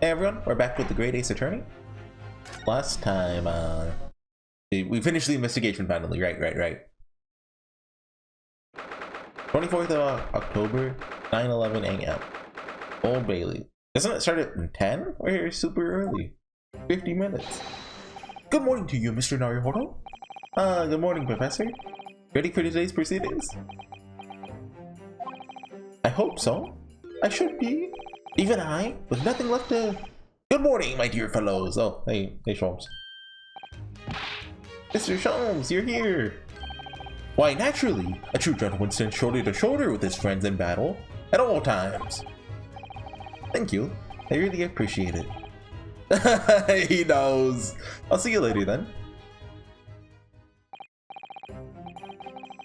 Hey everyone, we're back with the Great Ace Attorney. Last time, we finished the investigation finally, right. 24th of October, 9:11 a.m. Old Bailey. Doesn't it start at 10? We're here super early. 50 minutes. Good morning to you, Mr. Naruhodo. Good morning, Professor. Ready for today's proceedings? I hope so. I should be. Even I, with nothing left to... Good morning, my dear fellows. Oh, hey Sholmes. Mr. Sholmes, you're here. Why, naturally, a true gentleman stands shoulder to shoulder with his friends in battle, at all times. Thank you. I really appreciate it. He knows. I'll see you later then.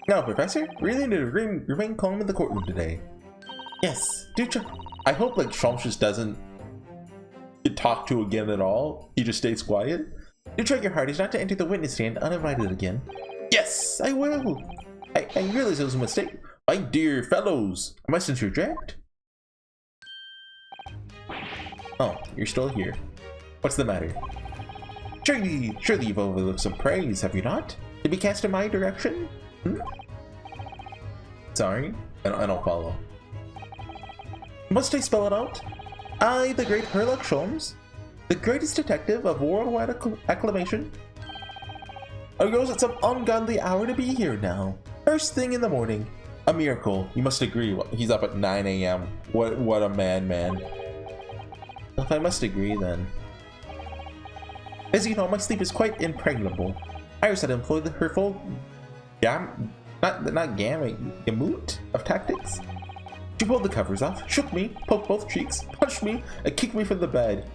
Now, Professor, really need to remain calm in the courtroom today. Yes, do check. I hope like Sholmes just doesn't get talked to again at all. He just stays quiet. Do try your hardest not to enter the witness stand uninvited again. Yes, I will. I realize it was a mistake. My dear fellows, I must interject. Oh, you're still here. What's the matter? Surely you've overlooked some praise, have you not? To be cast in my direction? Sorry, I don't follow. Must I spell it out? I, the great Herlock Sholmes, the greatest detective of worldwide acclamation, arose at some ungodly hour to be here now. First thing in the morning. A miracle. You must agree. He's up at 9 a.m. What a man. If I must agree, then. As you know, my sleep is quite impregnable. Iris had employed her full gamut of tactics. She pulled the covers off, shook me, poked both cheeks, punched me, and kicked me from the bed.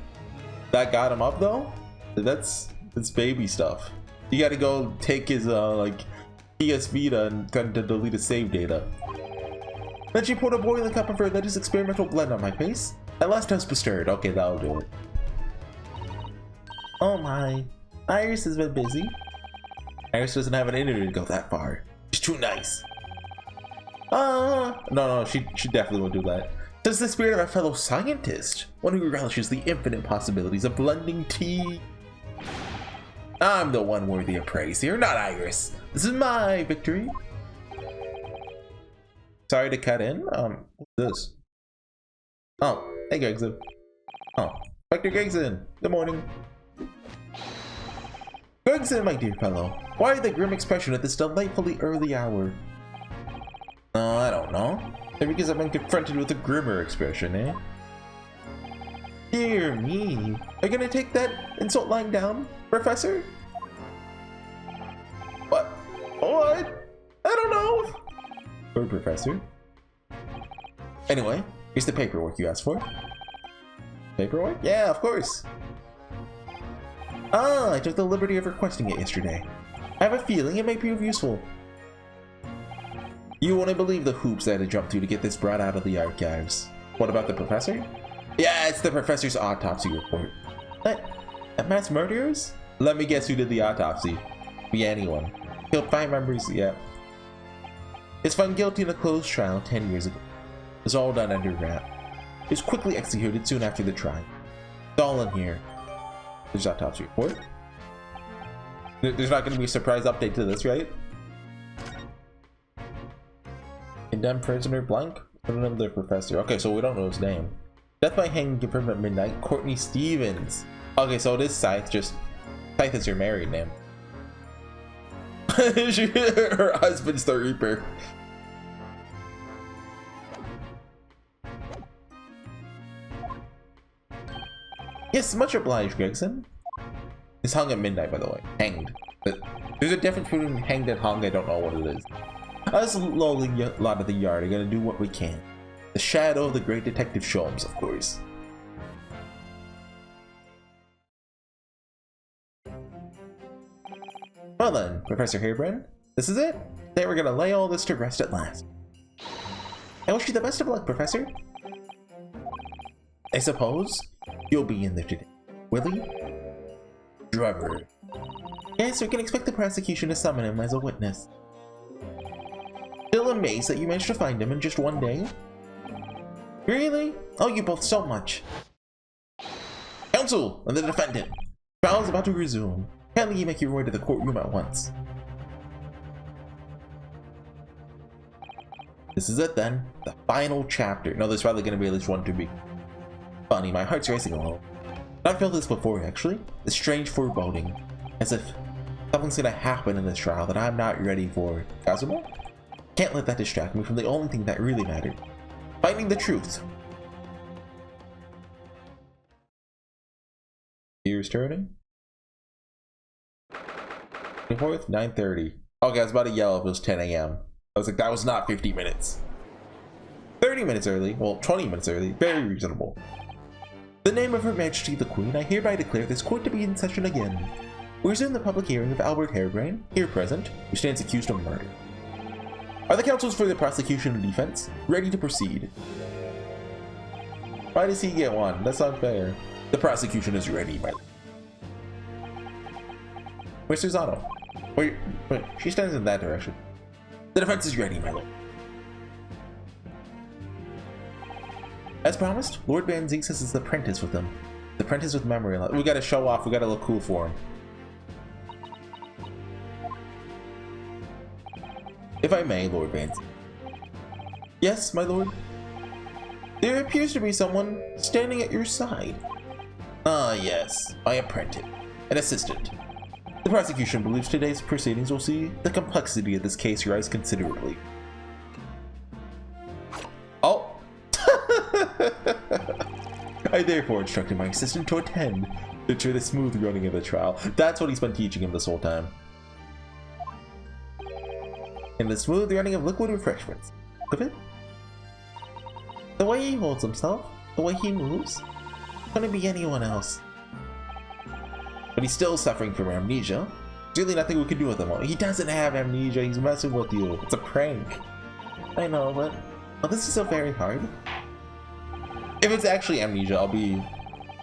That got him up though? That's baby stuff. You gotta go take his like PS Vita and try to delete his save data. Then she poured a boiling cup of her latest experimental blend on my face. At last I was bestirred. Okay, that'll do it. Oh my. Iris has been busy. Iris doesn't have an internet to go that far. She's too nice. No, she definitely won't do that. Says the spirit of a fellow scientist, one who relishes the infinite possibilities of blending tea. I'm the one worthy of praise here, not Iris. This is my victory. Sorry to cut in. What's this? Oh, hey Gregson. Oh, Inspector Gregson. Good morning. Gregson, my dear fellow, why the grim expression at this delightfully early hour? I don't know. Maybe because I've been confronted with a grimmer expression, eh? Dear me. Are you gonna take that insult lying down, Professor? What? I don't know. Or Professor. Anyway, here's the paperwork you asked for. Paperwork? Yeah, of course. I took the liberty of requesting it yesterday. I have a feeling it may prove useful. You won't believe the hoops I had to jump through to get this brought out of the archives. What about the professor? Yeah, it's the professor's autopsy report. What? At mass murderers? Let me guess who did the autopsy. Be anyone. Killed 5 members, yeah. Is found guilty in a closed trial 10 years ago. It was all done under wrap. He was quickly executed soon after the trial. It's all in here. There's autopsy report. There's not going to be a surprise update to this, right? Condemned prisoner blank? I don't know the professor. Okay, so we don't know his name. Death by hanging confirmed at midnight. Courtney Stevens. Okay, so it is Scythe. Just Scythe is your married name. Her husband's the Reaper. Yes, much obliged, Gregson. It's hung at midnight, by the way. Hanged. But there's a difference between hanged and hung. I don't know what it is. Us lowly lot of the yard are gonna do what we can. The shadow of the great detective Sholmes, of course. Well then, Professor Harebrand, this is it. Today we're gonna lay all this to rest at last. I wish you the best of luck, Professor. I suppose you'll be in there today, will he? Driver. Yes, we can expect the prosecution to summon him as a witness. Still amazed that you managed to find him in just one day? Really? Oh, you both so much. Counsel and the defendant. Trial is about to resume. Kindly make your way to the courtroom at once. This is it then. The final chapter. No, there's probably going to be at least one to be funny. My heart's racing a little. I've felt this before, actually. It's strange foreboding. As if something's going to happen in this trial that I'm not ready for. Kazuma? Can't let that distract me from the only thing that really mattered. Finding the truth. Gears turning. 24th, 9:30. Okay, I was about to yell if it was 10 a.m. I was like, that was not 50 minutes. 30 minutes early. Well, 20 minutes early. Very reasonable. In the name of Her Majesty the Queen, I hereby declare this court to be in session again. We resume the public hearing of Albert Harebrain, here present, who stands accused of murder. Are the counsels for the prosecution and defense ready to proceed? Why does he get one? That's unfair. The prosecution is ready, my lord. Where's Susanoo? Wait, she stands in that direction. The defense is ready, my lord. As promised, Lord Van Zeeks has his apprentice with him. The apprentice with memory. We gotta show off, we gotta look cool for him. If I may, Lord Van Zeeks. Yes, my lord. There appears to be someone standing at your side. Ah, yes, my apprentice, an assistant. The prosecution believes today's proceedings will see the complexity of this case rise considerably. Oh! I therefore instructed my assistant to attend to ensure the smooth running of the trial. That's what he's been teaching him this whole time. And the smooth running of liquid refreshments. Look at it. The way he holds himself, the way he moves, couldn't be anyone else. But he's still suffering from amnesia. There's really nothing we can do with him. He doesn't have amnesia, he's messing with you. It's a prank. I know, but this is so very hard. If it's actually amnesia, I'll be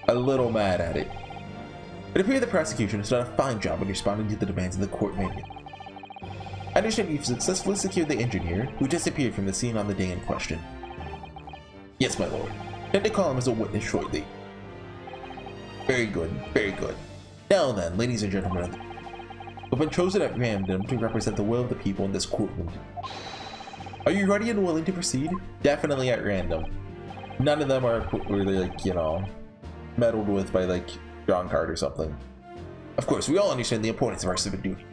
a little mad at it. It appears the prosecution has done a fine job in responding to the demands of the court manual. I understand you've successfully secured the engineer who disappeared from the scene on the day in question. Yes, my lord. Intend to call him as a witness shortly. Very good, very good. Now then, ladies and gentlemen, we've been chosen at random to represent the will of the people in this courtroom. Are you ready and willing to proceed? Definitely at random. None of them are really, like, you know, meddled with by, like, John Card or something. Of course, we all understand the importance of our civic duty.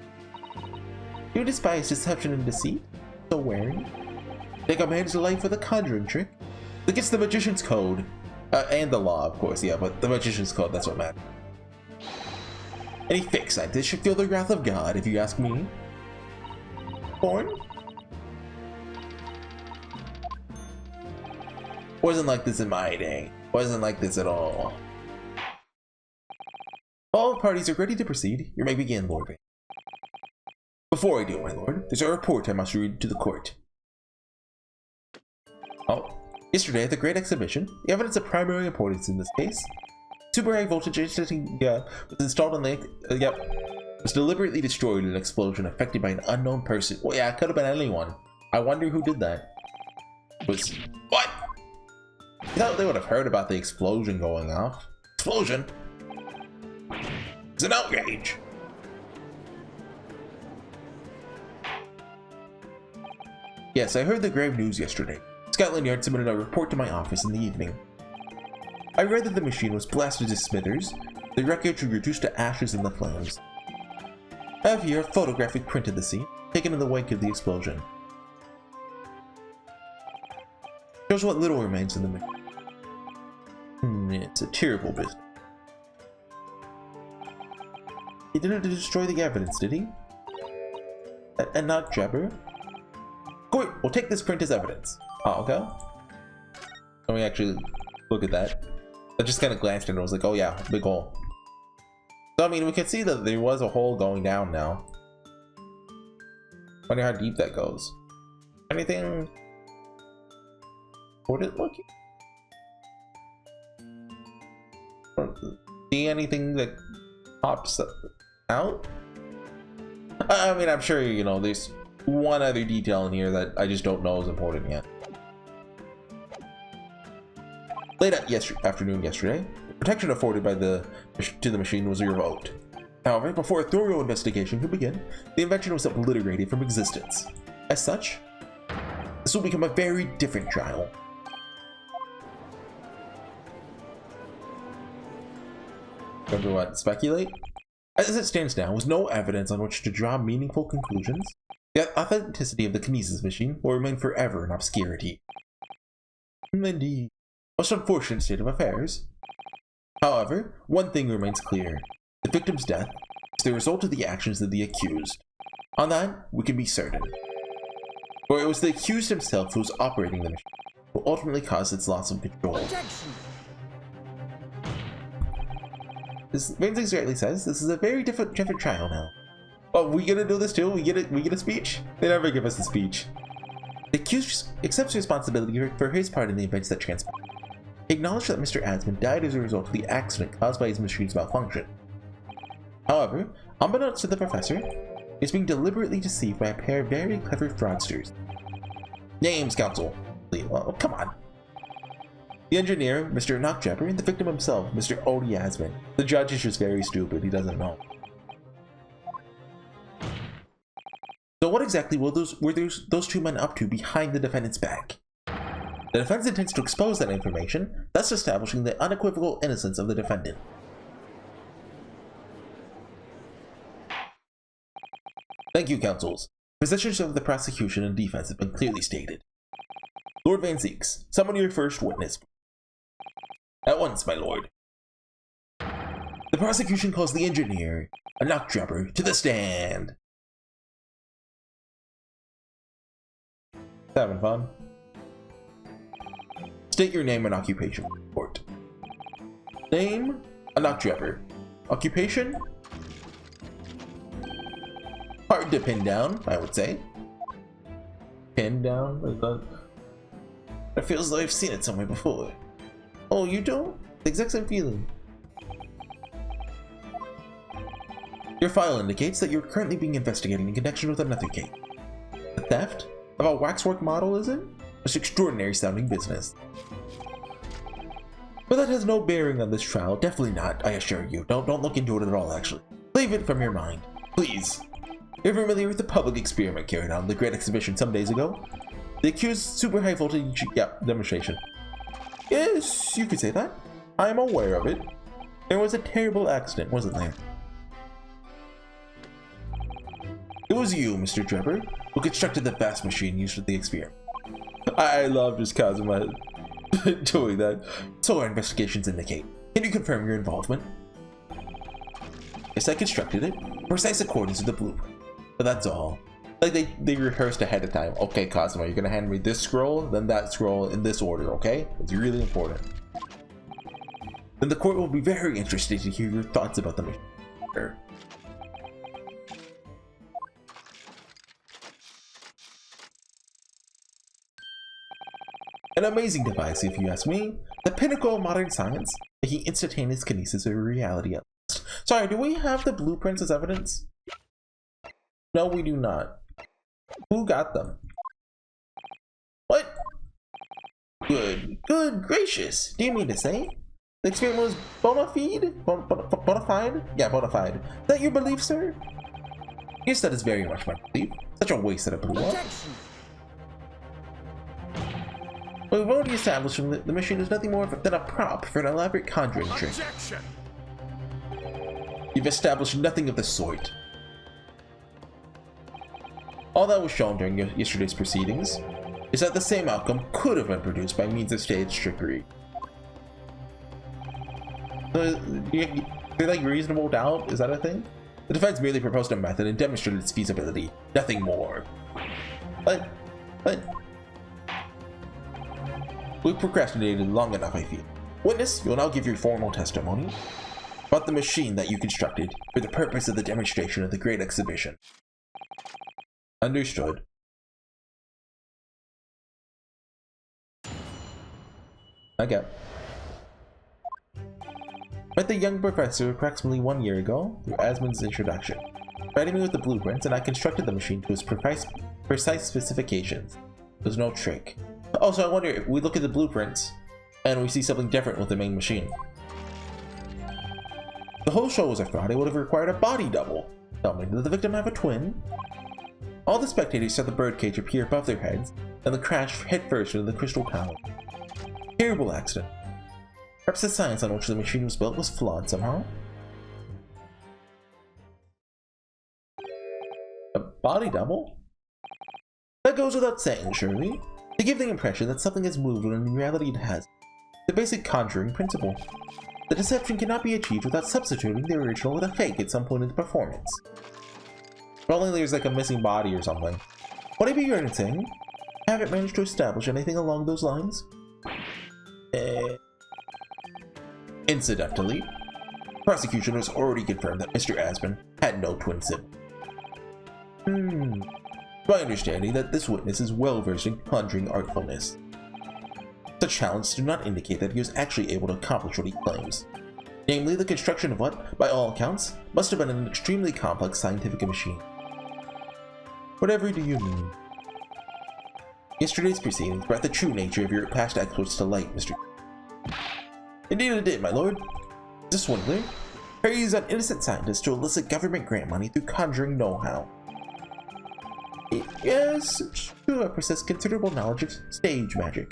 You despise deception and deceit? So wary? Take a man's life with a conjuring trick? Against the Magician's Code. And the law, of course, yeah, but the Magician's Code, that's what matters. Any fake scientist should feel the wrath of God, if you ask me. Born? Wasn't like this in my day. Wasn't like this at all. All parties are ready to proceed. You may begin, Lord Vane. Before I do, my lord, there's a report I must read to the court. Oh, yesterday at the Great Exhibition, the evidence of primary importance in this case. Super high voltage was installed on the was deliberately destroyed in an explosion affected by an unknown person. Well, yeah, it could have been anyone. I wonder who did that. Was what? I thought they would have heard about the explosion going off. Explosion? It's an outrage. Yes, I heard the grave news yesterday. Scotland Yard submitted a report to my office in the evening. I read that the machine was blasted to smithers, the wreckage was reduced to ashes in the flames. I have here a photographic print of the scene, taken in the wake of the explosion. Shows what little remains in the machine. It's a terrible business. He didn't destroy the evidence, did he? And not Jabber? Court, we'll take this print as evidence. Oh, okay. Let me actually look at that. I just kind of glanced at it and was like, oh yeah, big hole. So, I mean, we can see that there was a hole going down now. Wonder how deep that goes. Anything important looking? See anything that pops out? I mean, I'm sure, you know, there's one other detail in here that I just don't know is important yet. Late afternoon yesterday, Protection afforded by to the machine was revoked. However, before a thorough investigation could begin, the invention was obliterated from existence. As such, this will become a very different trial. Everyone speculate? As it stands now, with no evidence on which to draw meaningful conclusions, the authenticity of the kinesis machine will remain forever in obscurity. Indeed. Most unfortunate state of affairs. However, one thing remains clear. The victim's death is the result of the actions of the accused. On that, we can be certain. For it was the accused himself who was operating the machine, who ultimately caused its loss of control. As Vince rightly says, this is a very different trial now. Oh, we gonna do this too? We get a speech? They never give us a speech. The accused accepts responsibility for his part in the events that transpired. He acknowledged that Mr. Asman died as a result of the accident caused by his machine's malfunction. However, unbeknownst to the professor, he is being deliberately deceived by a pair of very clever fraudsters. Names, counsel. Oh, come on. The engineer, Mr. Knockjabber, and the victim himself, Mr. Odie Asman. The judge is just very stupid, he doesn't know. So what exactly were those two men up to behind the defendant's back? The defense intends to expose that information, thus establishing the unequivocal innocence of the defendant. Thank you, counsels. Positions of the prosecution and defense have been clearly stated. Lord Van Zeeks, summon your first witness. At once, my lord. The prosecution calls the engineer, a knockdropper, to the stand. Having fun. State your name and occupation. Report. Name, a knockdropper. Occupation? Hard to pin down, I would say. Pin down? It feels like I've seen it somewhere before. Oh, you don't? The exact same feeling. Your file indicates that you're currently being investigated in connection with another case. The theft of a Waxwork model, is it? It's extraordinary sounding business. But that has no bearing on this trial. Definitely not, I assure you. Don't look into it at all, actually. Leave it from your mind. Please. You're familiar with the public experiment carried out in the Great Exhibition some days ago? The accused super high voltage demonstration. Yes, you could say that. I am aware of it. There was a terrible accident, wasn't there? It was you, Mr. Drebber, who constructed the vast machine used for the experiment. I love just Kazuma doing that. So our investigations indicate. Can you confirm your involvement? Yes, I constructed it. Precise accordance with the blueprint. But that's all. Like they rehearsed ahead of time. Okay, Kazuma, you're gonna hand me this scroll, then that scroll in this order, okay? It's really important. Then the court will be very interested to hear your thoughts about the mission. An amazing device, if you ask me. The pinnacle of modern science, making instantaneous kinesis a reality at last. Sorry, do we have the blueprints as evidence? No, we do not. Who got them? What? Good gracious. Do you mean to say the experiment was bona fide? Yeah, bona fide. Is that your belief, sir? Yes, that is very much my belief. Such a waste that it blew up. But we've already established that the machine is nothing more than a prop for an elaborate conjuring trick. You've established nothing of the sort. All that was shown during yesterday's proceedings is that the same outcome could have been produced by means of staged trickery. So, like reasonable doubt? Is that a thing? The defense merely proposed a method and demonstrated its feasibility. Nothing more. But we've procrastinated long enough, I feel. Witness, you will now give your formal testimony about the machine that you constructed for the purpose of the demonstration of the Great Exhibition. Understood. Okay. Met the young professor approximately 1 year ago through Asman's introduction, providing me with the blueprints, and I constructed the machine to its precise specifications. There's no trick. Also, I wonder if we look at the blueprints and we see something different with the main machine. The whole show was a fraud. It would have required a body double. Tell me, did the victim have a twin? All the spectators saw the birdcage appear above their heads, and the crash headfirst into the crystal tower. Terrible accident. Perhaps the science on which the machine was built was flawed somehow. A body double? That goes without saying, surely. To give the impression that something has moved when in reality it has. The basic conjuring principle. The deception cannot be achieved without substituting the original with a fake at some point in the performance. Probably there's like a missing body or something. What I be heard saying? Haven't managed to establish anything along those lines? Incidentally, prosecution has already confirmed that Mr. Aspen had no twin sibling. My understanding that this witness is well versed in conjuring artfulness. Such talents do not indicate that he was actually able to accomplish what he claims. Namely, the construction of what, by all accounts, must have been an extremely complex scientific machine. Whatever do you mean? Yesterday's proceedings brought the true nature of your past exploits to light, Mr. Indeed it did, my lord. The swindler preys on innocent scientists to elicit government grant money through conjuring know-how. Yes, it's true, I possess considerable knowledge of stage magic.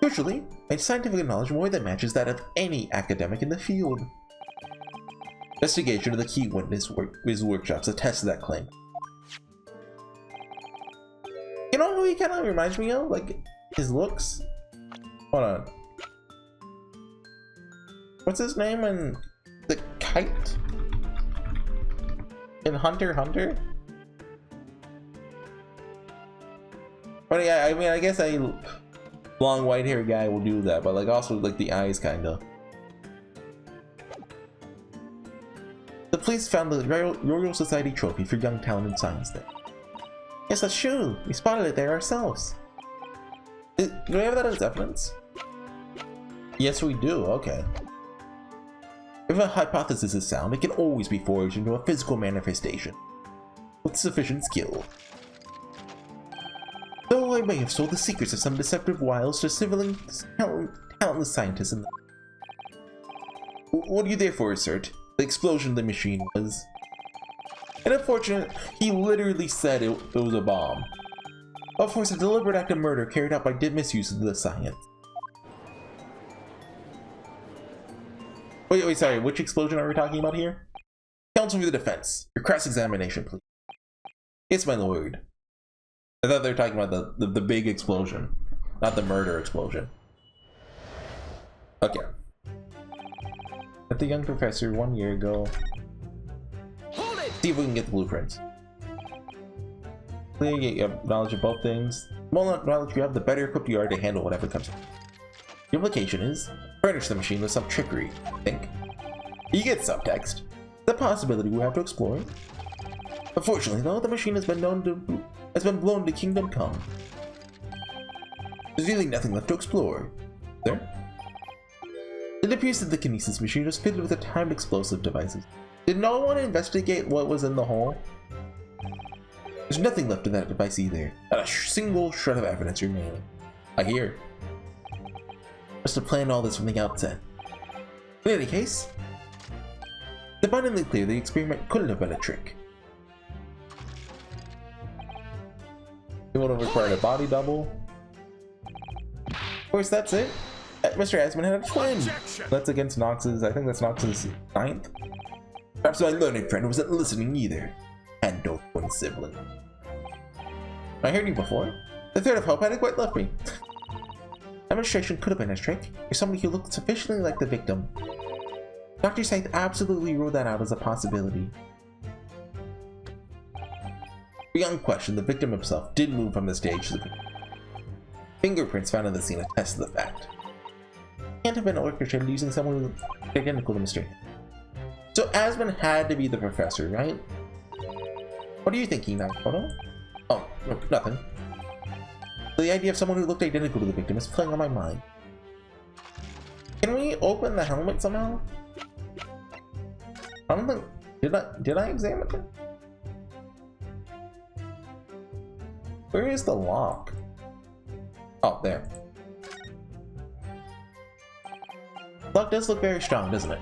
Crucially, my scientific knowledge more than matches that of any academic in the field. Investigation of the key witness his workshops attests to that claim. You know who he kind of reminds me of? Like, his looks? Hold on. What's his name in the kite? In Hunter x Hunter? But yeah, I mean, I guess a long white haired guy will do that, but like also like the eyes kinda. The police found the Royal Society trophy for young talent in science there. Yes, that's true. We spotted it there ourselves. Do we have that as evidence? Yes, we do. Okay. If a hypothesis is sound, it can always be forged into a physical manifestation with sufficient skill. Though I may have sold the secrets of some deceptive wiles to talentless scientists in the... What do you therefore assert? The explosion of the machine was... And unfortunate, he literally said it was a bomb. Of course, a deliberate act of murder carried out by misuse of the science. Wait, sorry, which explosion are we talking about here? Counsel for the defense. Your cross-examination, please. Yes, my lord. I thought they were talking about the big explosion, not the murder explosion. Okay. Met the young professor 1 year ago. Hold it! See if we can get the blueprints. Clearly, get your knowledge of both things. The more knowledge you have, the better equipped you are to handle whatever comes. The implication is, furnish the machine with some trickery, I think. You get subtext. The possibility we have to explore. Unfortunately, though, the machine has been blown to Kingdom Come. There's really nothing left to explore. There? It appears that the kinesis machine was fitted with a timed explosive devices. Did no one investigate what was in the hole? There's nothing left of that device either. Not a single shred of evidence remaining. I hear. Must have planned all this from the outset. In any case, it's abundantly clear the experiment couldn't have been a trick. It would have required a body double. Of course, that's it. Mr. Aspen had a twin. That's against Nox's, I think that's Nox's 9th. Perhaps my learned friend wasn't listening either. And no twin sibling. I heard you before. The thread of hope hadn't quite left me. Demonstration could have been a trick, or somebody who looked sufficiently like the victim. Dr. Scythe absolutely ruled that out as a possibility. Beyond question, the victim himself did move from the stage to the fingerprints found on the scene attest to the fact. Can't have been orchestrated using someone who looked identical to Mr. So Aspen had to be the professor, right? What are you thinking now, Kono? Oh, no, nothing. The idea of someone who looked identical to the victim is playing on my mind. Can we open the helmet somehow? I don't think... Did I examine it? Where is the lock? Oh, there. Lock does look very strong, doesn't it?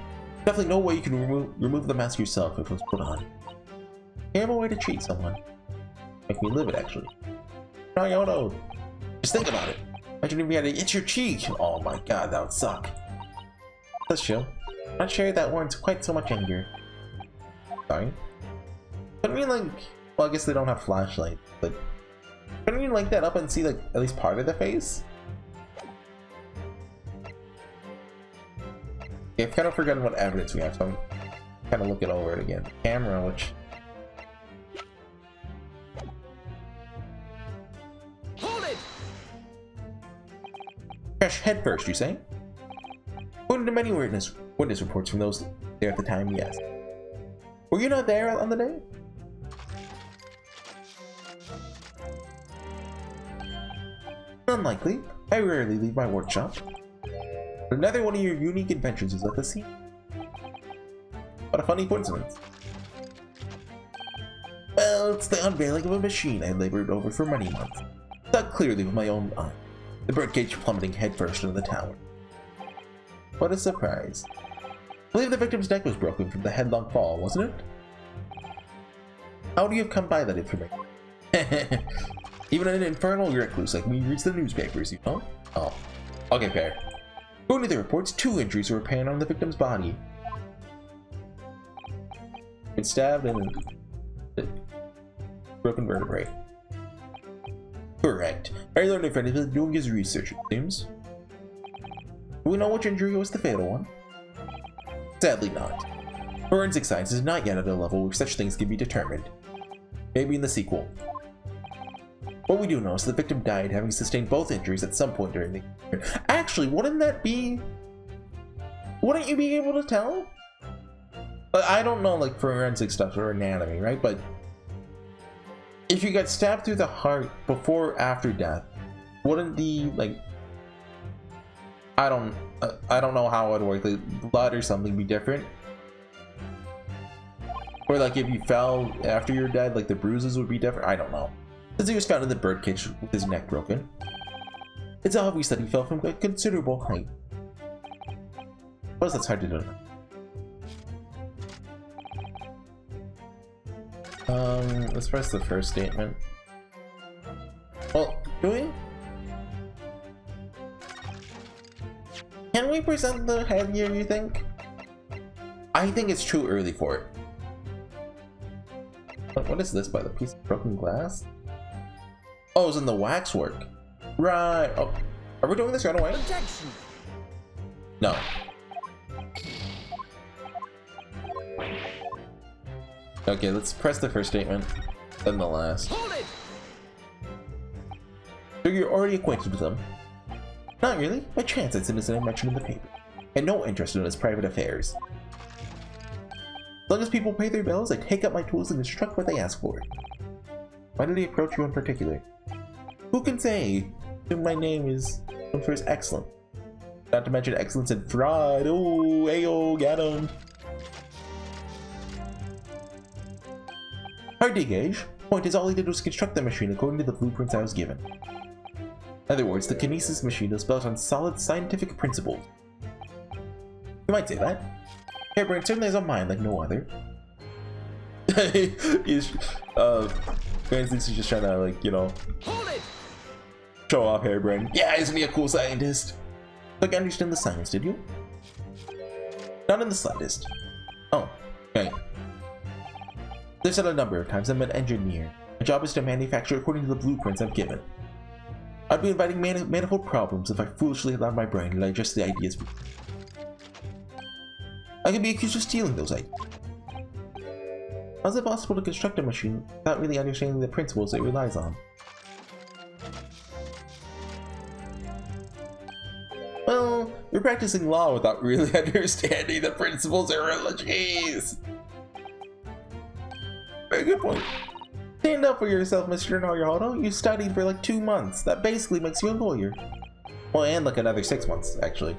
Definitely no way you can remove the mask yourself if it was put on. Terrible way to treat someone. Make me live it, actually. Naruto! Just think about it. Imagine if you had to itch your cheek. Oh my god, that would suck. That's chill. Not sure that warrants quite so much anger. Sorry. Couldn't we like... Well, I guess they don't have flashlights, but... Couldn't you link that up and see like at least part of the face? Yeah, I've kind of forgotten what evidence we have, so I'm kind of looking over it again. Camera, which... Hold it! Crash head first, you say? According to many witness reports from those there at the time, yes. Were you not there on the day? Unlikely. I rarely leave my workshop. Another one of your unique inventions is at the scene. What a funny coincidence. Well, it's the unveiling of a machine I labored over for many months. Saw clearly with my own eye. The birdcage plummeting headfirst into the tower. What a surprise. I believe the victim's neck was broken from the headlong fall, wasn't it? How do you have come by that information? Even an infernal recluse like me reads the newspapers, you know? Oh, okay, fair. According to the reports, 2 injuries were apparent on the victim's body. Been stabbed and broken vertebrae. Correct. I learned if anything doing his research, it seems. Do we know which injury was the fatal one? Sadly not. Forensic science is not yet at a level where such things can be determined. Maybe in the sequel. What we do know is the victim died having sustained both injuries at some point during the year. Actually, wouldn't you be able to tell? I don't know like forensic stuff or anatomy, right? But if you got stabbed through the heart before or after death, wouldn't the like I don't know how it would work, like blood or something be different? Or like if you fell after you're dead, like the bruises would be different? I don't know. Since he was found in the birdcage with his neck broken, it's obvious that he fell from a considerable height. I suppose that's hard to know. Let's press the first statement. Well, do we? Can we present the head here, you think? I think it's too early for it. What is this by the piece of broken glass? Oh, it's in the waxwork. Right. Oh, are we doing this right away? Objection. No. Okay, let's press the first statement, then the last. Hold it! So you're already acquainted with them? Not really. By chance I'd seen his name mentioned in the paper. And no interest in his private affairs. As long as people pay their bills, I take up my tools and construct what they ask for. Why did he approach you in particular? Who can say? My name is known for his excellence. Not to mention excellence in fraud. Oh, ayo, got him. Hard to gauge. Point is, all he did was construct the machine according to the blueprints I was given. In other words, the kinesis machine is built on solid scientific principles. You might say that. Hairbrain certainly has a mind like no other. He's, Grand thinks he's just trying to, like, you know, show off Hairbrain. Yeah, isn't he a cool scientist? Like, I understand the science, did you? Not in the slightest. Oh, okay. They've said a number of times I'm an engineer. My job is to manufacture according to the blueprints I've given. I'd be inviting manifold problems if I foolishly allowed my brain to digest the ideas. I could be accused of stealing those ideas. How is it possible to construct a machine without really understanding the principles it relies on? Well, you're practicing law without really understanding the principles it relies. Very good point. Stand up for yourself, Mr. Naruto. You studied for like 2 months. That basically makes you a lawyer. Well, and like another 6 months, actually.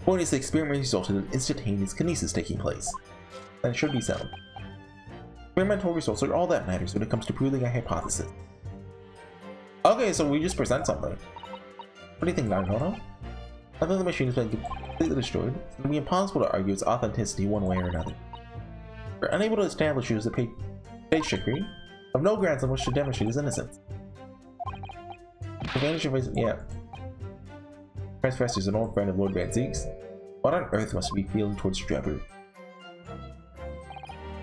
Point is, the experiment resulted in instantaneous kinesis taking place. That should be sound. Experimental results are all that matters when it comes to proving a hypothesis. Okay, so we just present something. What do you think, Naruto? Although the machine has been completely destroyed, it will be impossible to argue its authenticity one way or another. We're unable to establish it as a face trickery, of no grounds on which to demonstrate his innocence. Advantage of his, yeah. Professor is an old friend of Lord Van Zeek's. What on earth must we be feeling towards Trevor?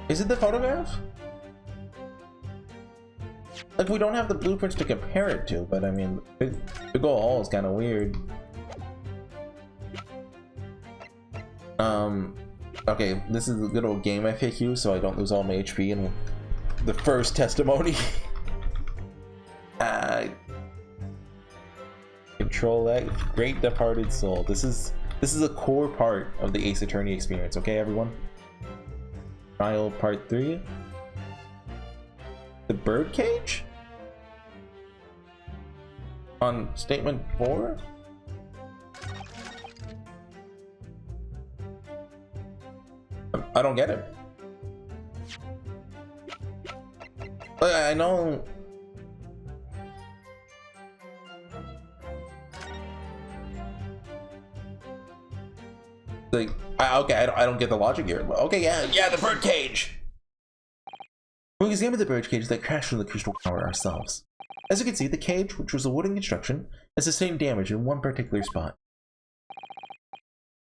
Is it the photograph? Like, we don't have the blueprints to compare it to, but I mean, Big Ol' Hall is kind of weird. Okay, this is a good old game FAQ, so I don't lose all my HP in the first testimony. Control X, Great Departed Soul. This is a core part of the Ace Attorney experience, okay, everyone? Trial Part 3. The Birdcage? On Statement 4? I don't get it. I know. Like, okay, I don't get the logic here. Okay, yeah, the birdcage. We examined the birdcage that crashed from the crystal tower ourselves. As you can see, the cage, which was a wooden construction, has sustained damage in one particular spot.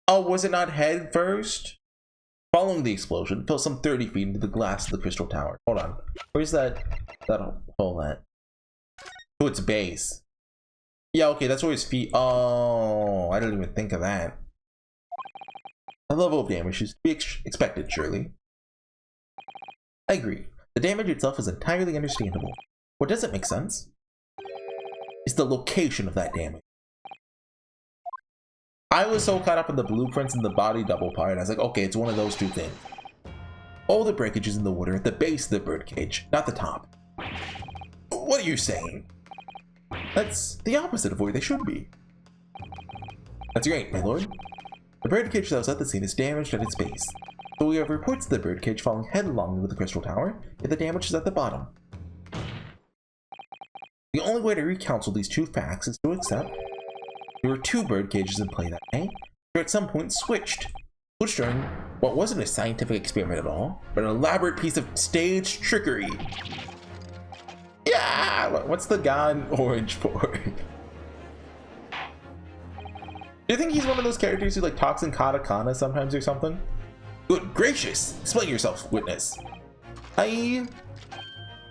Oh, was it not head first? Following the explosion, it fell some 30 feet into the glass of the crystal tower. Hold on. Where's that hole at? To its base. Yeah, okay, that's where his feet... Oh, I didn't even think of that. The level of damage is to be expected, surely. I agree. The damage itself is entirely understandable. What doesn't make sense is the location of that damage. I was so caught up in the blueprints and the body double part, I was like, okay, it's one of those two things. All the breakages in the wood are at the base of the birdcage, not the top. What are you saying? That's the opposite of where they should be. That's right, my lord. The birdcage that was at the scene is damaged at its base. So we have reports of the birdcage falling headlong into the crystal tower, yet the damage is at the bottom. The only way to reconcile these two facts is to accept there were two bird cages in play that day, which at some point switched during what wasn't a scientific experiment at all, but an elaborate piece of staged trickery. Yeah! What's the god orange for? Do you think he's one of those characters who like talks in katakana sometimes or something? Good gracious! Explain yourself, witness.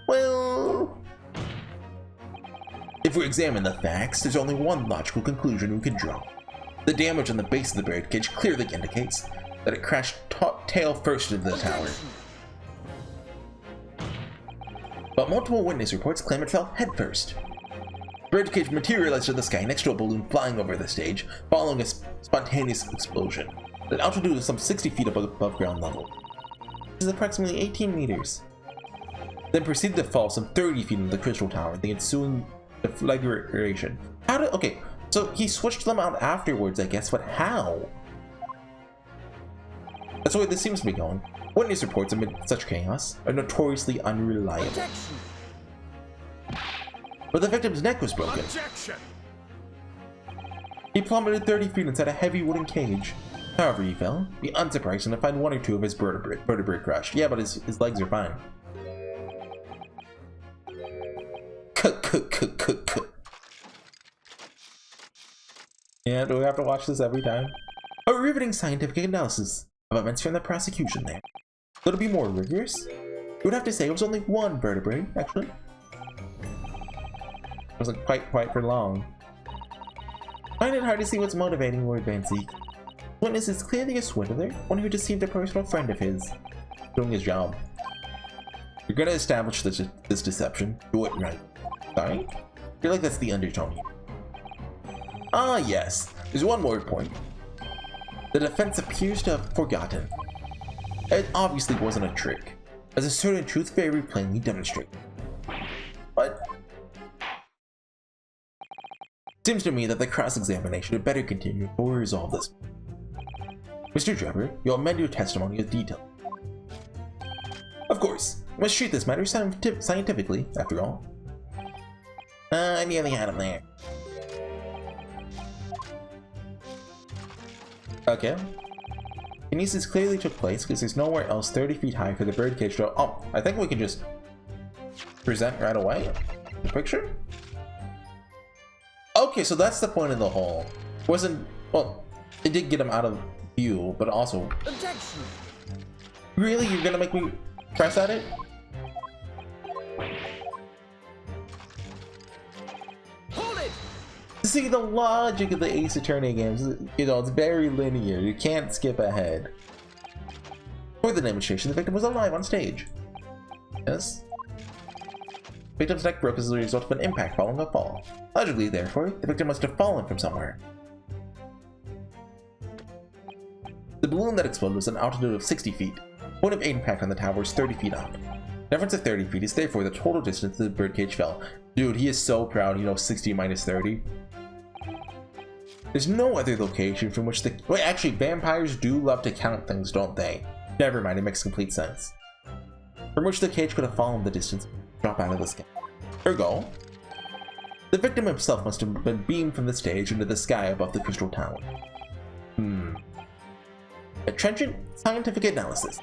Well... If we examine the facts, there's only one logical conclusion we can draw. The damage on the base of the birdcage clearly indicates that it crashed tail first into the tower. But multiple witness reports claim it fell head first. Birdcage materialized in the sky next to a balloon flying over the stage, following a spontaneous explosion at an altitude of some 60 feet above ground level. This is approximately 18 meters. Then proceeded to fall some 30 feet into the crystal tower, the ensuing deflagration. How did... Okay, so he switched them out afterwards, I guess, but how? That's the way this seems to be going. Witness reports amid such chaos are notoriously unreliable. Objection. But the victim's neck was broken. Objection. He plummeted 30 feet inside a heavy wooden cage. However he fell, be unsurprising to find one or two of his vertebrae crushed. Yeah, but his legs are fine. Yeah, do we have to watch this every time? A riveting scientific analysis of events from the prosecution there. So to be more rigorous, you would have to say it was only one vertebrae, actually. It wasn't quite for long. I find it hard to see what's motivating Lord Van Zeek. Witness is clearly a swindler, one who deceived a personal friend of his, doing his job. You're gonna establish this deception, do it right. Sorry? I feel like that's the undertone here. Ah yes, there's one more point. The defense appears to have forgotten. It obviously wasn't a trick, as a certain truth very plainly demonstrated. But it seems to me that the cross-examination had better continue before we resolve this. Mr. Trevor, you'll amend your testimony with detail. Of course, we must treat this matter scientifically, after all. I nearly had him there. Okay. Kinesis clearly took place because there's nowhere else 30 feet high for the birdcage to... Oh, I think we can just present right away the picture. Okay, so that's the point of the hole. Wasn't... Well, it did get him out of view, but also... Objection. Really? You're gonna make me press at it? Hold it! See, the logic of the Ace Attorney games, you know, it's very linear. You can't skip ahead. For the demonstration, the victim was alive on stage. Yes? Victim's neck broke as a result of an impact following a fall. Logically, therefore, the victim must have fallen from somewhere. The balloon that exploded was an altitude of 60 feet. Point of impact on the tower is 30 feet up. The difference of 30 feet is therefore the total distance the birdcage fell. Dude, he is so proud, you know, 60 minus 30. There's no other location from which the... Wait, actually, vampires do love to count things, don't they? Never mind, it makes complete sense. From which the cage could have fallen the distance, drop out of the sky. Ergo, the victim himself must have been beamed from the stage into the sky above the crystal tower. A trenchant scientific analysis.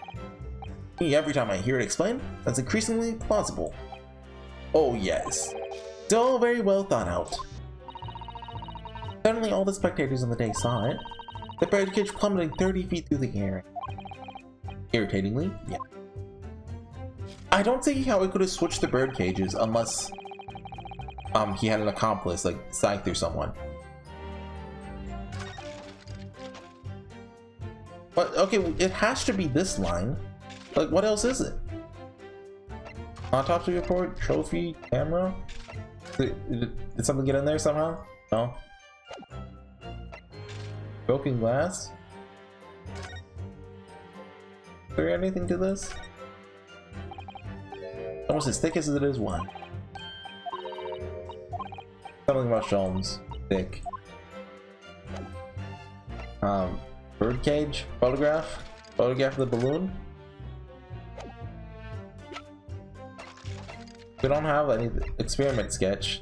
Every time I hear it explained, that's increasingly plausible. Oh yes, it's all very well thought out. Suddenly all the spectators on the day saw it, the birdcage plummeting 30 feet through the air. Irritatingly, yeah. I don't see how it could have switched the bird cages unless he had an accomplice, like Scythe or someone. But okay, it has to be this line. Like, what else is it? Autopsy report, trophy, camera? Did something get in there somehow? No? Broken glass? Is there anything to this? Almost as thick as it is wide. Something about shelves. Thick. Birdcage? Photograph? Photograph of the balloon? We don't have any experiment sketch.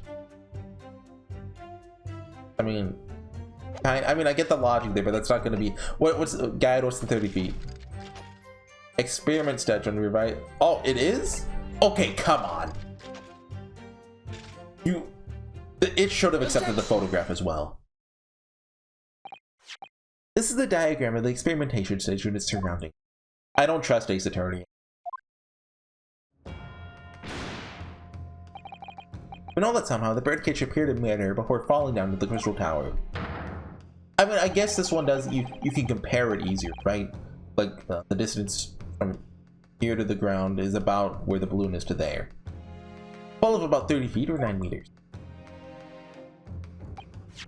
I mean, I get the logic there, but that's not going to be... What's guide? What's the 30 feet? Experiment sketch on revite. Oh, it is? Okay, come on. It should have accepted the photograph as well. This is the diagram of the experimentation stage and its surrounding. I don't trust Ace Attorney. We know that somehow the birdcage appeared in midair before falling down to the crystal tower. I mean, I guess this one does, you can compare it easier, right? Like, the distance from here to the ground is about where the balloon is to there. Fall of about 30 feet or 9 meters.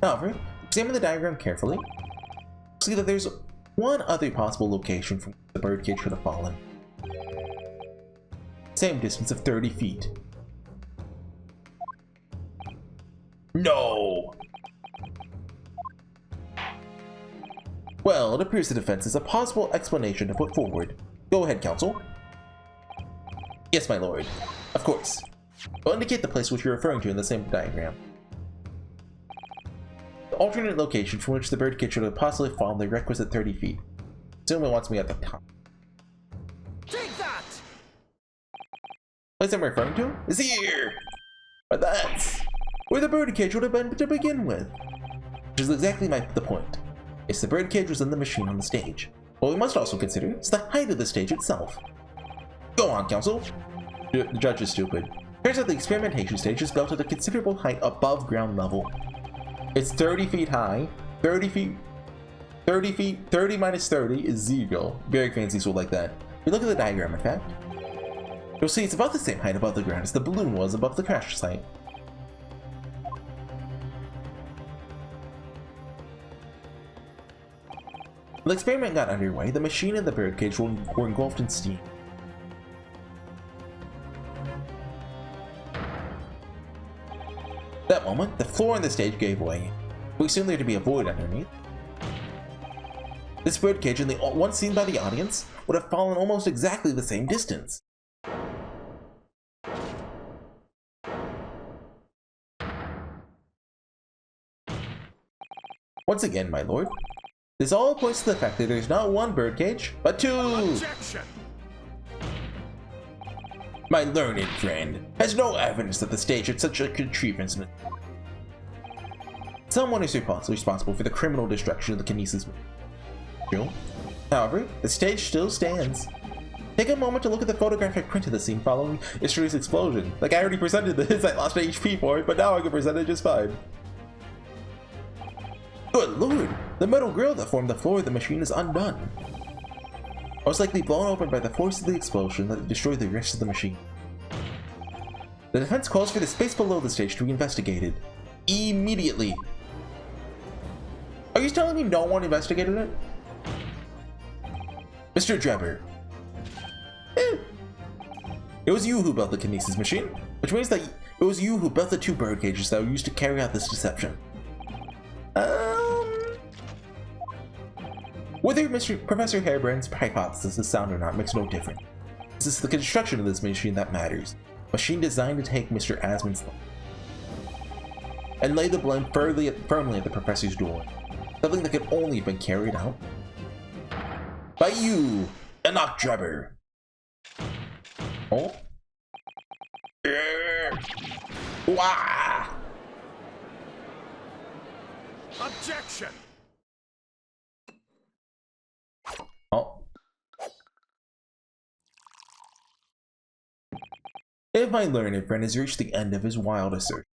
However, examine the diagram carefully. See that there's one other possible location from which the birdcage could have fallen. Same distance of 30 feet. No! Well, it appears the defense is a possible explanation to put forward. Go ahead, counsel. Yes, my lord. Of course. I'll indicate the place which you're referring to in the same diagram. The alternate location from which the birdcage should have possibly fallen the requisite 30 feet. Assume it wants me at the top. Take that! Place I'm referring to is here! But that's where the birdcage would have been to begin with. Which is exactly the point. Yes, the birdcage was in the machine on the stage. What we must also consider is the height of the stage itself. Go on, counsel. The judge is stupid. Turns out the experimentation stage is built at a considerable height above ground level. It's 30 feet high. 30 minus 30 is 0. Very fancy school like that. If you look at the diagram, in fact, you'll see it's about the same height above the ground as the balloon was above the crash site. When the experiment got underway, the machine and the birdcage were engulfed in steam. At that moment, the floor on the stage gave way. We assumed there to be a void underneath. This birdcage and the one seen by the audience would have fallen almost exactly the same distance. Once again, my lord, This all points to the fact that there's not one birdcage, but two! Objection! My learned friend has no evidence that the stage had such a contrivance in it. Someone is responsible for the criminal destruction of the Kinesis. However, the stage still stands. Take a moment to look at the photographic print of the scene following yesterday's explosion. Like, I already presented this, I lost HP for it, but now I can present it just fine. Good lord! The metal grill that formed the floor of the machine is undone. Most likely blown open by the force of the explosion that destroyed the rest of the machine. The defense calls for the space below the stage to be investigated. Immediately. Are you telling me no one investigated it? Mr. Drebber. It was you who built the Kinesis machine, which means that it was you who built the two bird cages that were used to carry out this deception. Whether Professor Hairbrand's hypothesis is sound or not makes no difference. It's the construction of this machine that matters. A machine designed to take Mr. Asmon's life and lay the blame firmly at the professor's door. Something that could only have been carried out by you, Enoch Drebber. Oh? Wah! Objection! Oh. If my learned friend has reached the end of his wild assertion.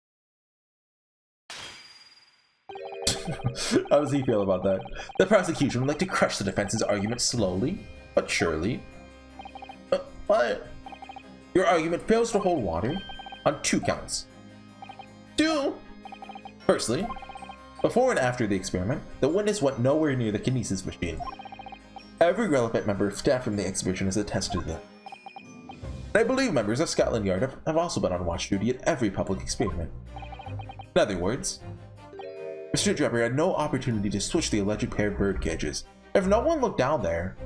How does he feel about that? The prosecution would like to crush the defense's argument slowly, but surely. What? Your argument fails to hold water on 2 counts. 2! Firstly, before and after the experiment, the witness went nowhere near the Kinesis machine. Every relevant member of staff from the exhibition has attested to that. And I believe members of Scotland Yard have also been on watch duty at every public experiment. In other words, Mr. Drebber had no opportunity to switch the alleged pair of bird cages. If no one looked down there,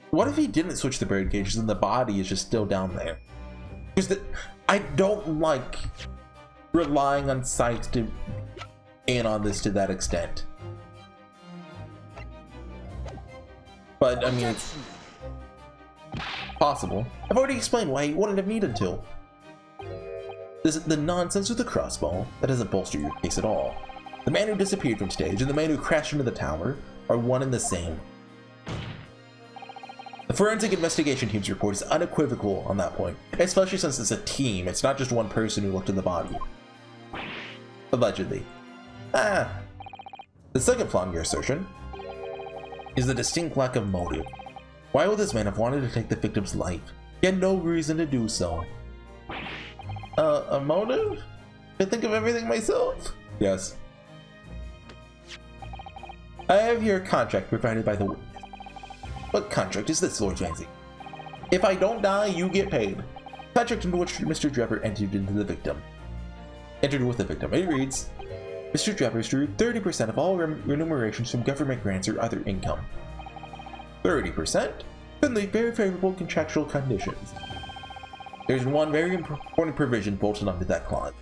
what if he didn't switch the bird cages and the body is just still down there? Because I don't like relying on sight to in on this to that extent. But I mean, it's possible. I've already explained why he wouldn't have needed to. This is the nonsense with the crossbow that doesn't bolster your case at all. The man who disappeared from stage and the man who crashed into the tower are one and the same. The forensic investigation team's report is unequivocal on that point, especially since it's a team, it's not just one person who looked at the body. Allegedly. The second flaw in your assertion is the distinct lack of motive. Why would this man have wanted to take the victim's life? He had no reason to do so. A motive? I think of everything myself? Yes. I have here a contract provided by the witness. What contract is this, Lord Fancy? If I don't die, you get paid. Contract into which Mr. Drebber entered with the victim. It reads, Mr. Drebber drew 30% of all remunerations from government grants or other income. 30%? Then the very favorable contractual conditions. There's one very important provision bolted onto that clause.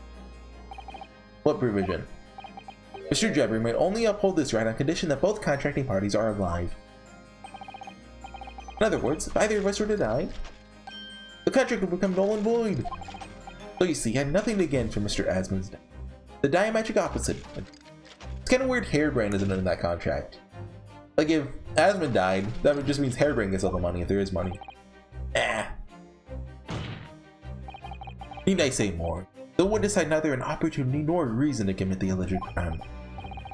What provision? Mr. Drebber may only uphold this right on condition that both contracting parties are alive. In other words, if either of us were to die, the contract would become null and void. So you see, I had nothing to gain from Mr. Asmon's death. The diametric opposite. It's kind of weird Hairbrand isn't in that contract. Like, if Asmon died, that just means Hairbrand gets all the money if there is money. Need I say more? The witness had neither an opportunity nor a reason to commit the alleged crime.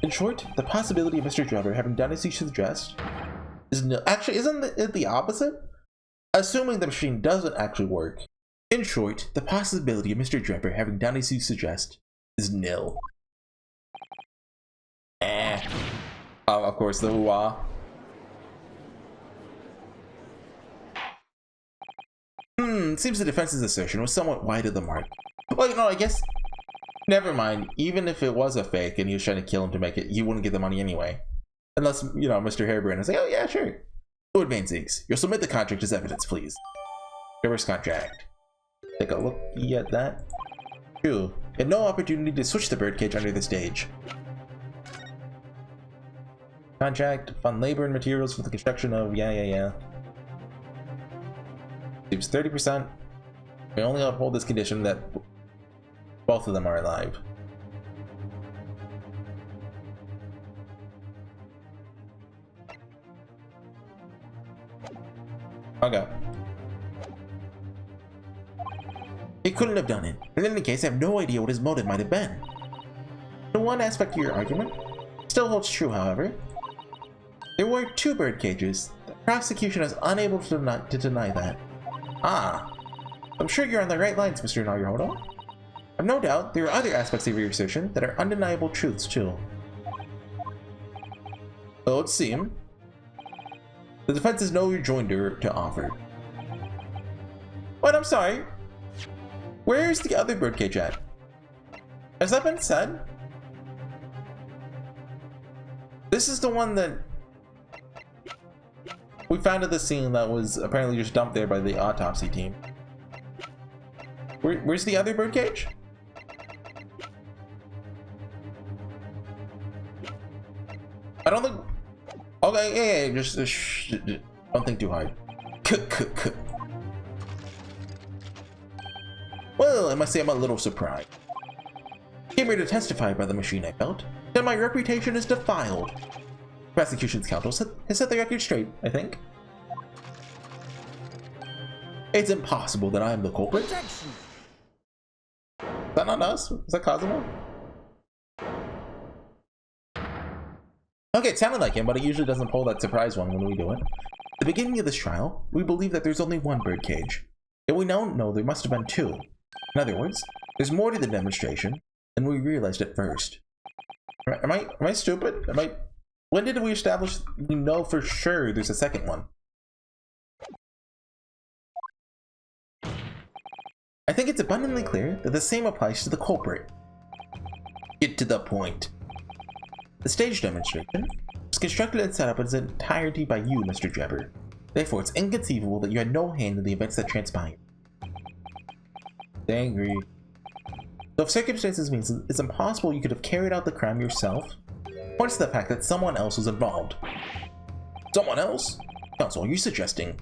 In short, the possibility of Mr. Drebber having done as he suggests is nil. Actually, isn't it the opposite? Assuming the machine doesn't actually work. In short, the possibility of Mr. Drebber having done as he suggests is nil. Of course, the hoo-ah. Seems the defense's assertion was somewhat wide of the mark. Well, no, I guess... Never mind. Even if it was a fake and he was trying to kill him to make it, he wouldn't get the money anyway. Unless, you know, Mr. Hairbrand is like, oh yeah, sure. Lord Mainzigs, you'll submit the contract as evidence, please. Drebber's contract. Take a look at that. 2. Had no opportunity to switch the birdcage under the stage. Contract, fund labor and materials for the construction of yeah. Seems 30%. We only uphold this condition that both of them are alive. Okay. He couldn't have done it. In any case, I have no idea what his motive might have been. The one aspect of your argument still holds true, however. There were 2 bird cages. The prosecution is unable to deny that. Ah, I'm sure you're on the right lines, Mr. Naruhodo. I've no doubt there are other aspects of your assertion that are undeniable truths, too. Though it would seem the defense has no rejoinder to offer. But I'm sorry. Where's the other birdcage at? Has that been said? This is the one that we found at the scene that was apparently just dumped there by the autopsy team. Where's the other birdcage? I don't think. Okay, yeah, just don't think too hard. Well, I must say I'm a little surprised. Came here to testify by the machine I felt, that my reputation is defiled. Prosecution's counsel has set the record straight, I think. It's impossible that I am the culprit. Is that not us? Is that Cosmo? Okay, it sounded like him, but it usually doesn't pull that surprise one when we do it. At the beginning of this trial, we believe that there's only 1 birdcage. Yet we now know there must have been 2. In other words, there's more to the demonstration than we realized at first. Am I stupid? When did we establish we know for sure there's a second one? I think it's abundantly clear that the same applies to the culprit. Get to the point. The stage demonstration was constructed and set up in its entirety by you, Mr. Jebber. Therefore, it's inconceivable that you had no hand in the events that transpired. I agree. So if circumstances means it's impossible you could have carried out the crime yourself, points to the fact that someone else was involved. Someone else? Counsel, are you suggesting?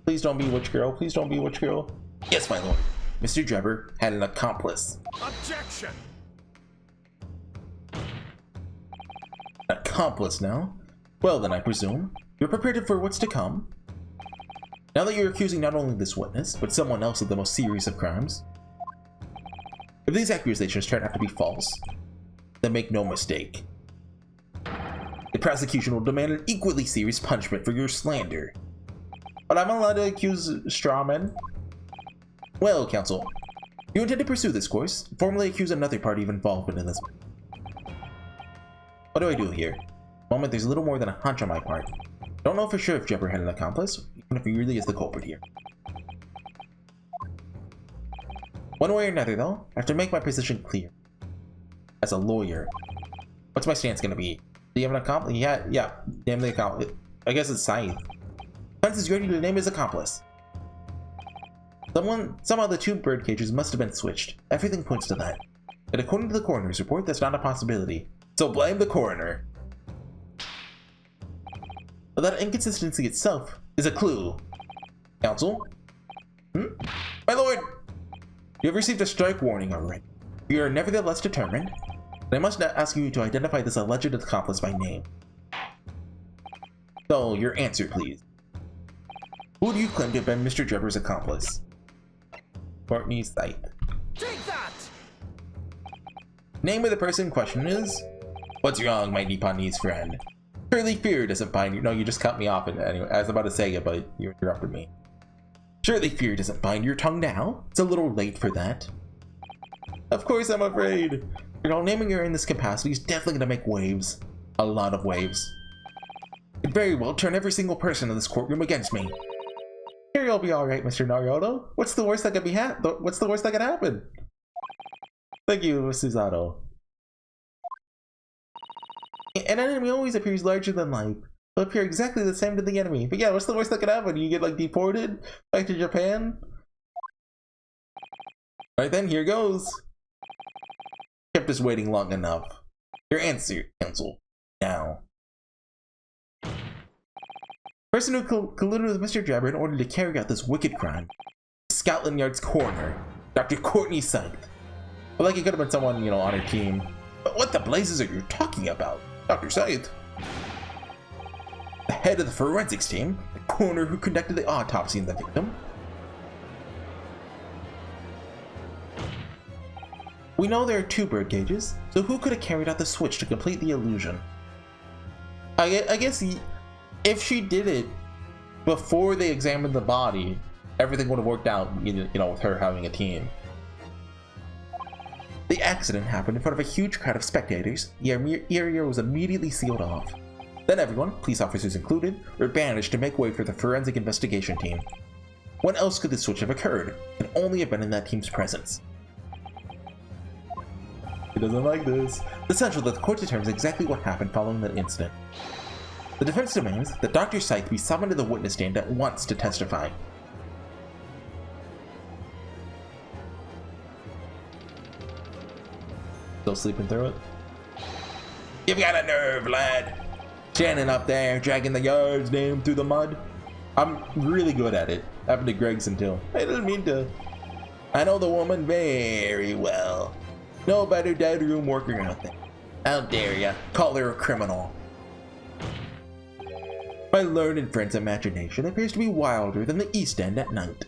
Please don't be witch girl, please don't be witch girl. Yes, my lord. Mr. Jebber had an accomplice. Objection! An accomplice now? Well then, I presume you're prepared for what's to come? Now that you're accusing not only this witness, but someone else of the most serious of crimes, if these accusations turn out to be false, then make no mistake. The prosecution will demand an equally serious punishment for your slander. But I'm allowed to accuse strawmen? Well, counsel, you intend to pursue this course, formally accuse another party of involvement in this. What do I do here? At the moment, there's little more than a hunch on my part. Don't know for sure if Jebber had an accomplice, even if he really is the culprit here. One way or another, though, I have to make my position clear. As a lawyer, what's my stance gonna be? Do you have an accomplice? Yeah, name the accomplice. I guess it's Scythe. Defense is ready to name his accomplice. Somehow the 2 bird cages must have been switched. Everything points to that. And according to the coroner's report, that's not a possibility. So blame the coroner. But that inconsistency itself is a clue. Counsel? My lord! You have received a strike warning already. You are nevertheless determined, and I must not ask you to identify this alleged accomplice by name. So, your answer, please. Who do you claim to have been Mr. Jebber's accomplice? Courtney Scythe. Take that! Name of the person in question is? What's wrong, my Nipponese friend? Surely fear doesn't bind you. No, you just cut me off. Anyway, I was about to say it, but you interrupted me. Surely fear doesn't bind your tongue now. It's a little late for that. Of course, I'm afraid. You know, naming her in this capacity is definitely gonna make waves. A lot of waves. It very well turn every single person in this courtroom against me. Here you'll be alright, Mr. Naruhodo. What's the worst that could happen? Thank you, Susato. An enemy always appears larger than life. They'll appear exactly the same to the enemy. But yeah, what's the worst that could happen? You get like deported back to Japan? Alright then, here goes. Kept us waiting long enough. Your answer, counsel. Now. Person who colluded with Mr. Jabber in order to carry out this wicked crime. Scotland Yard's coroner, Dr. Courtney Scythe. But like it could have been someone, you know, on her team. But what the blazes are you talking about, Dr. Scythe? The head of the forensics team, the coroner who conducted the autopsy on the victim. We know there are 2 bird cages, so who could have carried out the switch to complete the illusion? I guess if she did it before they examined the body, everything would have worked out, you know, with her having a team. The accident happened in front of a huge crowd of spectators. The area was immediately sealed off. Then everyone, police officers included, were banished to make way for the forensic investigation team. When else could the switch have occurred? It could only have been in that team's presence. He doesn't like this. It's essential that the court determines exactly what happened following that incident. The defense demands that Dr. Scythe be summoned to the witness stand at once to testify. Still sleeping through it? You've got a nerve, lad. Standing up there, dragging the Yard's name through the mud. I'm really good at it. Happened to Gregson too. I didn't mean to. I know the woman very well. No better dead room worker out there. How dare ya call her a criminal? My learned friend's imagination appears to be wilder than the East End at night.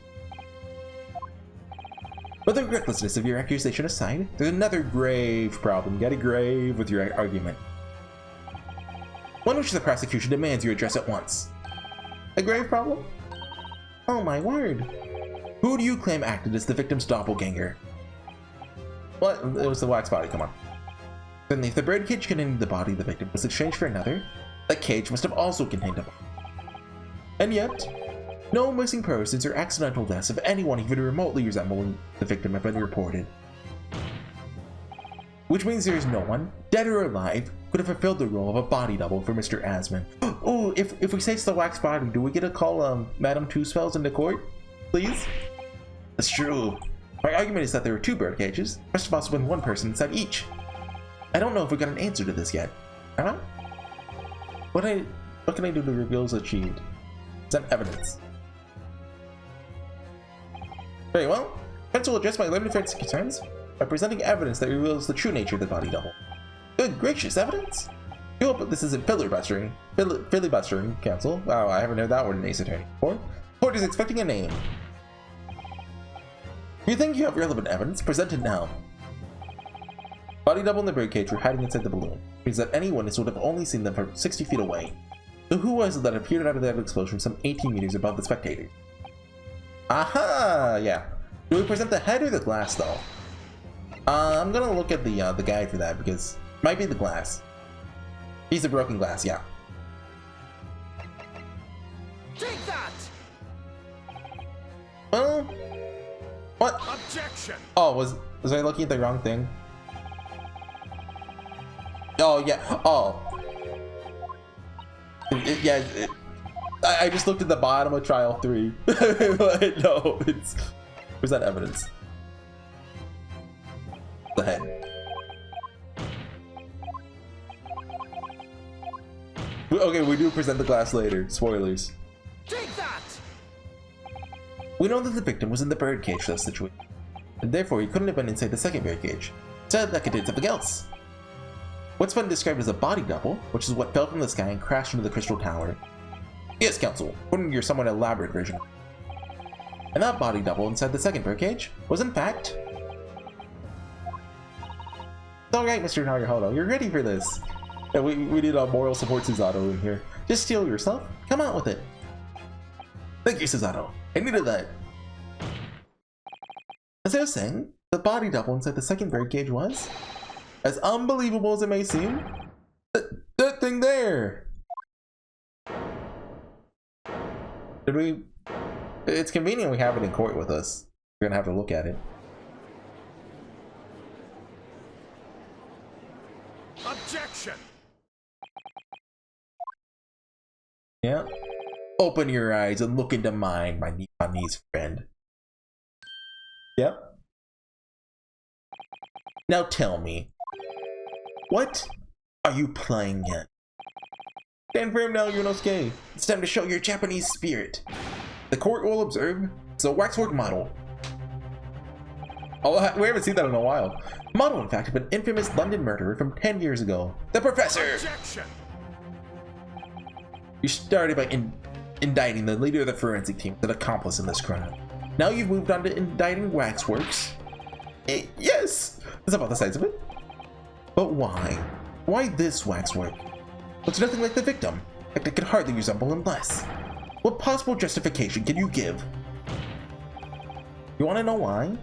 But the recklessness of your accusation aside, there's another grave problem. Get a grave with your argument. One which the prosecution demands you address at once. A grave problem? Oh my word. Who do you claim acted as the victim's doppelganger? What? It was the wax body, come on. Then if the bird cage containing the body of the victim was exchanged for another, that cage must have also contained a body. And yet, no missing persons or accidental deaths of anyone even remotely resembling the victim have been reported. Which means there is no one, dead or alive, could have fulfilled the role of a body double for Mr. Asman. Oh, if we say it's the wax body, do we get to call Madame Two Spells into court? Please? That's true. My argument is that there were 2 bird cages. There must have also been 1 person inside each. I don't know if we got an answer to this yet. Huh? What can I do to reveal is achieved? Present evidence. Very well. Defense will address my learned friend's concerns by presenting evidence that reveals the true nature of the body double. Good gracious, evidence? You hope this isn't filibustering, counsel. Wow, I haven't heard that word in Ace Attorney before. Court is expecting a name. If you think you have relevant evidence, present it now. Body double and the birdcage were hiding inside the balloon, which means that any witness would have only seen them from 60 feet away. So who was it that appeared out of that explosion some 18 meters above the spectators? Aha! Yeah. Do we present the head or the glass, though? I'm gonna look at the guide for that, because it might be the glass. He's the broken glass, yeah. Take that! Well... What? Objection! Oh, was I looking at the wrong thing? Oh, yeah. Oh. I just looked at the bottom of trial 3. But no, it's... Where's that evidence? The head. Okay, we do present the glass later. Spoilers. Take that! We know that the victim was in the bird cage for that situation, and therefore he couldn't have been inside the second bird cage. Instead, that contained something else. What's been described as a body double, which is what fell from the sky and crashed into the crystal tower. Yes, counsel, according to your somewhat elaborate version. And that body double inside the second bird cage was in fact... It's alright, Mr. Naruhodo, you're ready for this. Yeah, we need a moral support Susato in here. Just steal yourself, come out with it. Thank you, Susato. I needed that. As I was saying, the body double inside the second bird cage was, as unbelievable as it may seem, that thing there. Did we? It's convenient we have it in court with us. We're gonna have to look at it. Objection! Yeah. Open your eyes and look into mine, my Japanese friend. Yep. Now tell me, what are you playing at? Stand firm now, Yunosuke. It's time to show your Japanese spirit. The court will observe. It's a waxwork model. Oh, we haven't seen that in a while. Model, in fact, of an infamous London murderer from 10 years ago. The Professor! Objection! You started by indicting the leader of the forensic team as an accomplice in this crime. Now you've moved on to indicting Waxworks. Yes! That's about the size of it. But why? Why this Waxwork? Looks nothing like the victim. In fact, it could hardly resemble him less. What possible justification can you give? You want to know why?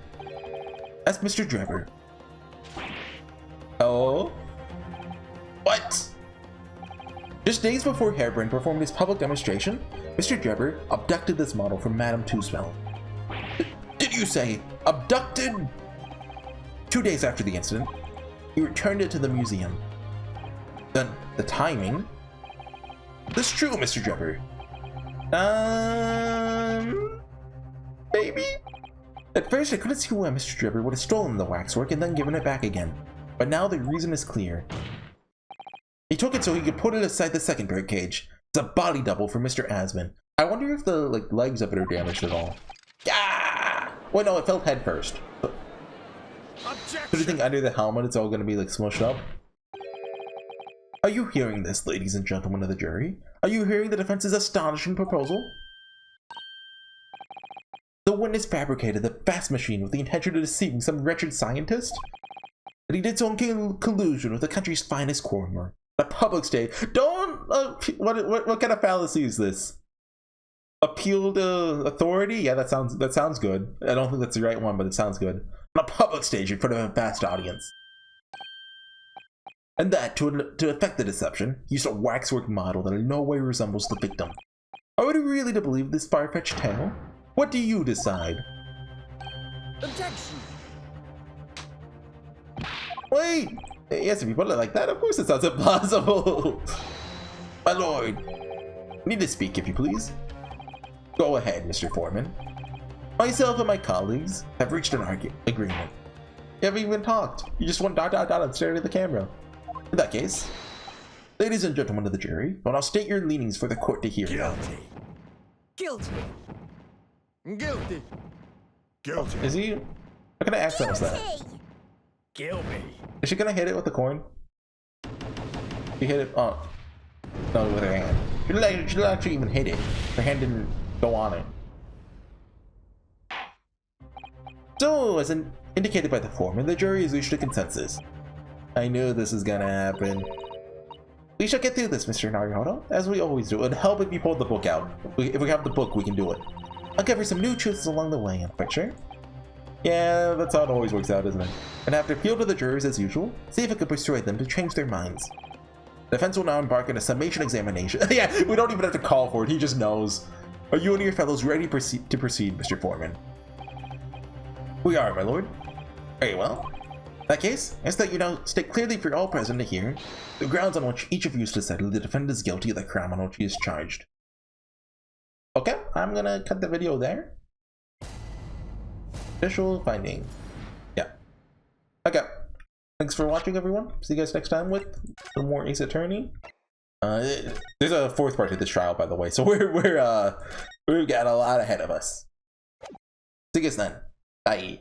Ask Mr. Drebber. Oh? What? Just days before Hairbrand performed his public demonstration, Mr. Drebber abducted this model from Madame Two-Spell. Did you say abducted? 2 days after the incident, he returned it to the museum. Then, the timing? This true, Mr. Drebber. Maybe? At first, I couldn't see why Mr. Drebber would have stolen the waxwork and then given it back again. But now the reason is clear. He took it so he could put it aside the second birdcage. It's a body double for Mr. Asman. I wonder if the legs of it are damaged at all. Yeah! Well, no, it fell head first. So do you think under the helmet it's all going to be smushed up? Are you hearing this, ladies and gentlemen of the jury? Are you hearing the defense's astonishing proposal? The witness fabricated the fast machine with the intention of deceiving some wretched scientist? And he did so in collusion with the country's finest coroner. A public stage. Don't. What kind of fallacy is this? Appeal to authority? Yeah, that sounds good. I don't think that's the right one, but it sounds good. On a public stage in front of a vast audience. And that, to effect the deception, used a waxwork model that in no way resembles the victim. Are we really to believe this far-fetched tale? What do you decide? Objection! Wait! Yes, if you put it like that, of course it sounds impossible. My lord, need to speak, if you please. Go ahead, Mr. Foreman. Myself and my colleagues have reached an agreement. You haven't even talked. You just went ... and stared at the camera. In that case, ladies and gentlemen of the jury, I'll state your leanings for the court to hear. Guilty! Guilty! Guilty! Guilty! Is he? What kind of accent was that? Guilty! Is she gonna hit it with the coin? She hit it. Oh, no, with her hand. She didn't actually even hit it. Her hand didn't go on it. So, as indicated by the foreman, the jury has reached a consensus. I knew this was gonna happen. We shall get through this, Mr. Naruhodo, as we always do. It'd help if you pulled the book out. If we have the book, we can do it. I'll cover some new truths along the way, I'm quite sure. Yeah, that's how it always works out, isn't it? And after appeal to the jurors as usual, see if it could persuade them to change their minds. The defense will now embark on a summation examination. Yeah, we don't even have to call for it, he just knows. Are you and your fellows ready to proceed, Mr. Foreman? We are, my lord. Very well. In that case, I ask that you now state clearly for all present to hear the grounds on which each of you is decided the defendant is guilty of the crime on which he is charged. Okay, I'm gonna cut the video there. Official finding. Yeah. Okay. Thanks for watching, everyone. See you guys next time with some more Ace Attorney. There's a fourth part to this trial, by the way, so we've got a lot ahead of us. See you guys then. Bye.